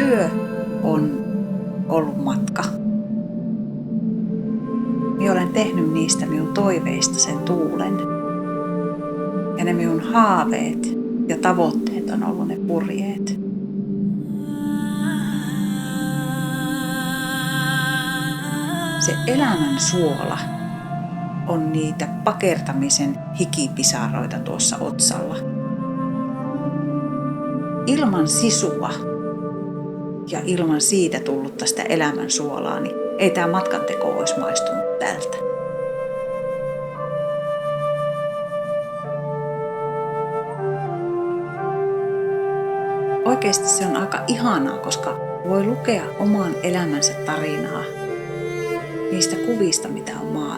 työ on ollut matka. Minä olen tehnyt niistä minun toiveista sen tuulen. Ja ne minun haaveet ja tavoitteet on ollut ne purjeet. Se elämän suola on niitä pakertamisen hikipisaroita tuossa otsalla. Ilman sisua ja ilman siitä tullutta sitä elämän suolaa, niin ei tämä matkanteko olisi maistunut tältä. Oikeasti se on aika ihanaa, koska voi lukea oman elämänsä tarinaa niistä kuvista, mitä on maailmassa.